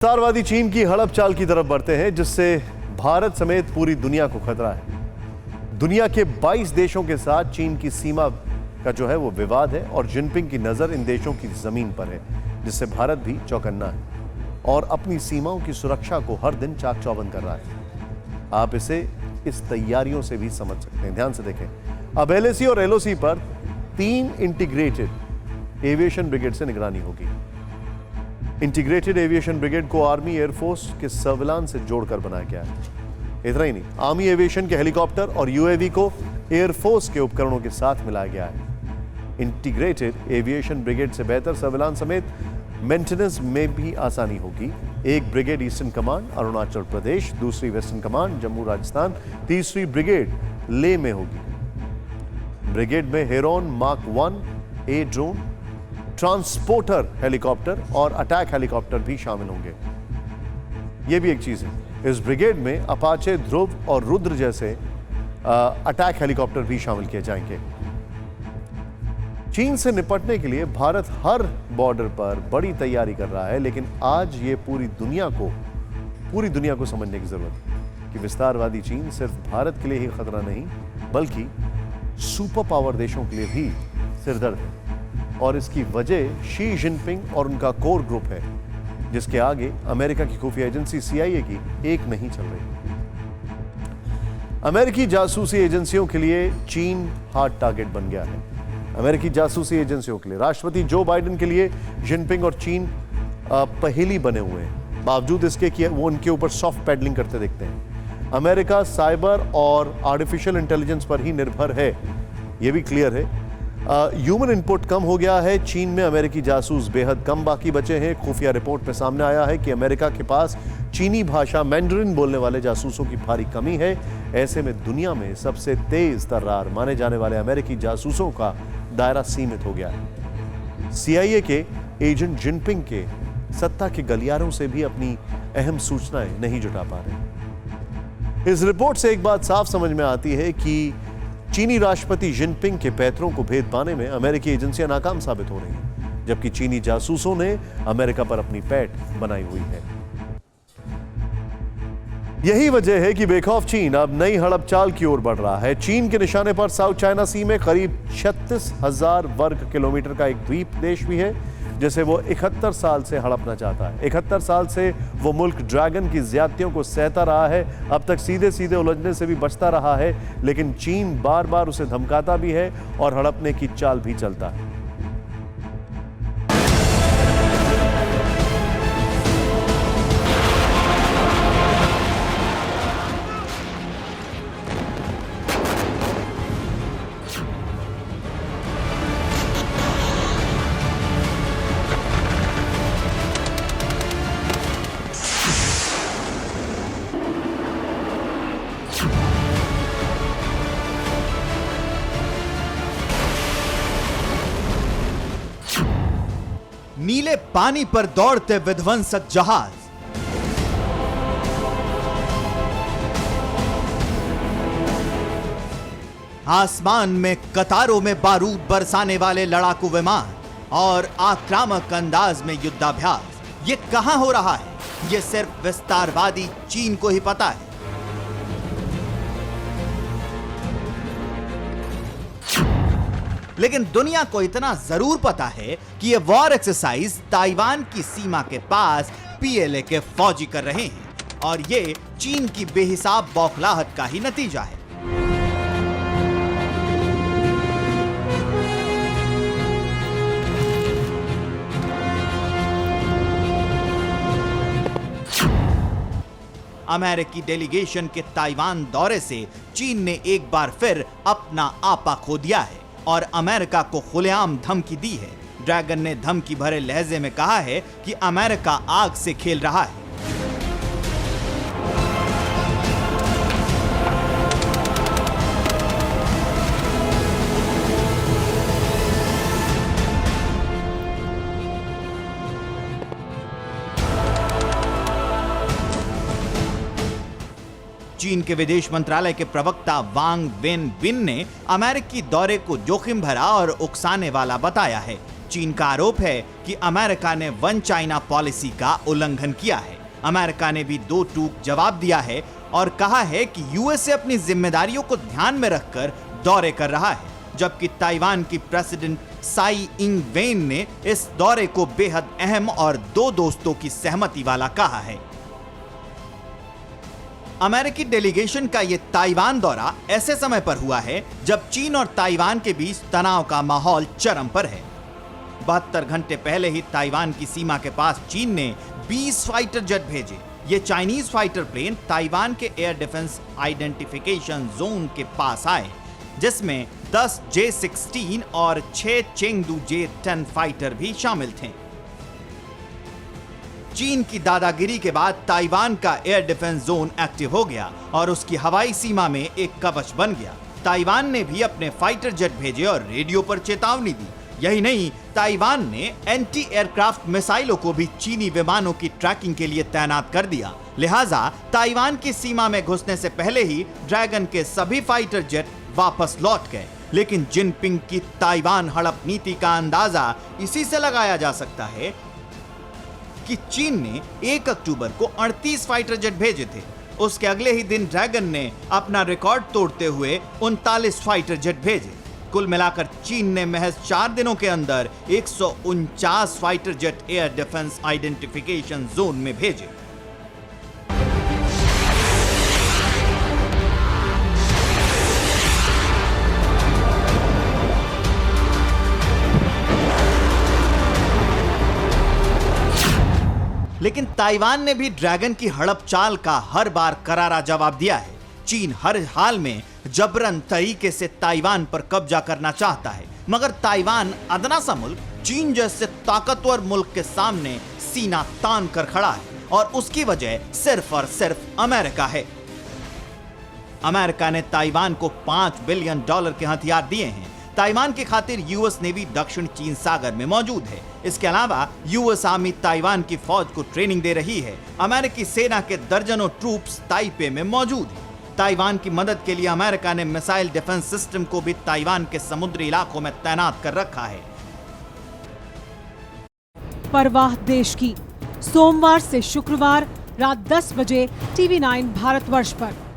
विस्तारवादी चीन की हड़प चाल की तरफ बढ़ते हैं, जिससे भारत समेत पूरी दुनिया को खतरा है। दुनिया के 22 देशों के साथ चीन की सीमा का जो है वो विवाद है और जिनपिंग की नजर इन देशों की जमीन पर है, जिससे भारत भी चौकन्ना है और अपनी सीमाओं की सुरक्षा को हर दिन चाक चौबंद कर रहा है। आप इसे इस तैयारियों से भी समझ सकते हैं। ध्यान से देखें, अब एलएसी और एलओसी पर 3 इंटीग्रेटेड एविएशन ब्रिगेड से निगरानी होगी। इंटीग्रेटेड एविएशन ब्रिगेड को आर्मी एयरफोर्स के सर्विलांस से जोड़कर बनाया गया है। इतना ही नहीं, आर्मी एविएशन के हेलीकॉप्टर और यूएवी को एयरफोर्स के उपकरणों के साथ मिलाया गया है। इंटीग्रेटेड एविएशन ब्रिगेड से बेहतर सर्विलांस समेत मेंटेनेंस में भी आसानी होगी। एक brigade eastern command Arunachal Pradesh, दूसरी वेस्टर्न कमांड जम्मू राजस्थान, तीसरी ब्रिगेड लेह में होगी। ब्रिगेड में हेरोन मार्क 1 ए ड्रोन, ट्रांसपोर्टर हेलीकॉप्टर और अटैक हेलीकॉप्टर भी शामिल होंगे। यह भी एक चीज है, इस ब्रिगेड में अपाचे, ध्रुव और रुद्र जैसे अटैक हेलीकॉप्टर भी शामिल किए जाएंगे। चीन से निपटने के लिए भारत हर बॉर्डर पर बड़ी तैयारी कर रहा है, लेकिन आज ये पूरी दुनिया को समझने की जरूरत है कि विस्तारवादी चीन सिर्फ भारत के लिए ही खतरा नहीं, बल्कि सुपर पावर देशों के लिए भी सिरदर्द है। और इसकी वजह शी जिनपिंग और उनका कोर ग्रुप है, जिसके आगे अमेरिका की खुफिया एजेंसी CIA की एक नहीं चल रही। अमेरिकी जासूसी एजेंसियों के लिए चीन हार्ड टारगेट बन गया है। अमेरिकी जासूसी एजेंसियों के लिए राष्ट्रपति जो बाइडेन के लिए जिनपिंग और चीन पहेली बने हुए हैं, बावजूद इसके कि वो उनके ऊपर सॉफ्ट पैडलिंग करते दिखते हैं। अमेरिका साइबर और आर्टिफिशियल इंटेलिजेंस पर ही निर्भर है, यह भी क्लियर है। ह्यूमन इनपुट कम हो गया है। चीन में अमेरिकी जासूस बेहद कम बाकी बचे हैं। खुफिया रिपोर्ट में सामने आया है कि अमेरिका के पास चीनी भाषा मैंडरिन बोलने वाले जासूसों की भारी कमी है। ऐसे में दुनिया में सबसे तेज तर्रार माने जाने वाले अमेरिकी जासूसों का दायरा सीमित हो गया है। CIA के एजेंट जिनपिंग के सत्ता के गलियारों से भी अपनी अहम सूचनाएं नहीं जुटा पा रहे। इस रिपोर्ट से एक बात साफ समझ में आती है कि चीनी राष्ट्रपति जिनपिंग के पैतरों को भेद पाने में अमेरिकी एजेंसियां नाकाम साबित हो रही हैं, जबकि चीनी जासूसों ने अमेरिका पर अपनी पैठ बनाई हुई है। यही वजह है कि बेखौफ चीन अब नई हड़प चाल की ओर बढ़ रहा है। चीन के निशाने पर साउथ चाइना सी में करीब 36,000 वर्ग किलोमीटर का एक द्वीप देश भी है, जिसे वो 71 साल से हड़पना चाहता है। 71 साल से वो मुल्क ड्रैगन की ज्यादतियों को सहता रहा है। अब तक सीधे सीधे उलझने से भी बचता रहा है, लेकिन चीन बार बार उसे धमकाता भी है और हड़पने की चाल भी चलता है। नीले पानी पर दौड़ते विध्वंसक जहाज, आसमान में कतारों में बारूद बरसाने वाले लड़ाकू विमान और आक्रामक अंदाज में युद्धाभ्यास, ये कहां हो रहा है, ये सिर्फ विस्तारवादी चीन को ही पता है। लेकिन दुनिया को इतना जरूर पता है कि ये वॉर एक्सरसाइज ताइवान की सीमा के पास PLA के फौजी कर रहे हैं और ये चीन की बेहिसाब बौखलाहट का ही नतीजा है। अमेरिकी डेलीगेशन के ताइवान दौरे से चीन ने एक बार फिर अपना आपा खो दिया है और अमेरिका को खुलेआम धमकी दी है। ड्रैगन ने धमकी भरे लहजे में कहा है कि अमेरिका आग से खेल रहा है। चीन के विदेश मंत्रालय के प्रवक्ता वांग वेनबिन ने अमेरिकी दौरे को जोखिम भरा और उकसाने वाला बताया है। चीन का आरोप है कि अमेरिका ने वन चाइना पॉलिसी का उल्लंघन किया है। अमेरिका ने भी दो टूक जवाब दिया है और कहा है कि यूएसए अपनी जिम्मेदारियों को ध्यान में रखकर दौरे कर रहा है, जबकि ताइवान की प्रेसिडेंट साई इंग वेन ने इस दौरे को बेहद अहम और दो दोस्तों की सहमति वाला कहा है। अमेरिकी डेलीगेशन का यह ताइवान दौरा ऐसे समय पर हुआ है जब चीन और ताइवान के बीच तनाव का माहौल चरम पर है। 72 घंटे पहले ही ताइवान की सीमा के पास चीन ने 20 फाइटर जेट भेजे। ये चाइनीज फाइटर प्लेन ताइवान के एयर डिफेंस आइडेंटिफिकेशन जोन के पास आए, जिसमें 10 J-16 और 6 चेंगडू J-10 फाइटर भी शामिल थे। चीन की दादागिरी के बाद ताइवान का एयर डिफेंस जोन एक्टिव हो गया और उसकी हवाई सीमा में एक कवच बन गया। ताइवान ने भी अपने फाइटर जेट भेजे और रेडियो पर चेतावनी दी। यही नहीं, ताइवान ने एंटी एयरक्राफ्ट मिसाइलों को भी चीनी विमानों की ट्रैकिंग के लिए तैनात कर दिया। लिहाजा ताइवान की सीमा में घुसने से पहले ही ड्रैगन के सभी फाइटर जेट वापस लौट गए। लेकिन जिनपिंग की ताइवान हड़प नीति का अंदाजा इसी से लगाया जा सकता है कि चीन ने 1 अक्टूबर को 38 फाइटर जेट भेजे थे। उसके अगले ही दिन ड्रैगन ने अपना रिकॉर्ड तोड़ते हुए 39 फाइटर जेट भेजे। कुल मिलाकर चीन ने महज 4 दिनों के अंदर 149 fighter jet air defence identification zone में भेजे। लेकिन ताइवान ने भी ड्रैगन की हड़प चाल का हर बार करारा जवाब दिया है। चीन हर हाल में जबरन तरीके से ताइवान पर कब्जा करना चाहता है, मगर ताइवान अदना सा मुल्क चीन जैसे ताकतवर मुल्क के सामने सीना तान कर खड़ा है और उसकी वजह सिर्फ और सिर्फ अमेरिका है। अमेरिका ने ताइवान को $5 बिलियन के हथियार दिए हैं। ताइवान की खातिर यूएस नेवी दक्षिण चीन सागर में मौजूद है। इसके अलावा यूएस आर्मी ताइवान की फौज को ट्रेनिंग दे रही है। अमेरिकी सेना के दर्जनों ट्रूप्स ताइपे में मौजूद हैं। ताइवान की मदद के लिए अमेरिका ने मिसाइल डिफेंस सिस्टम को भी ताइवान के समुद्री इलाकों में तैनात कर रखा है। परवाह देश की, सोमवार से शुक्रवार रात 10 बजे TV9 भारतवर्ष पर।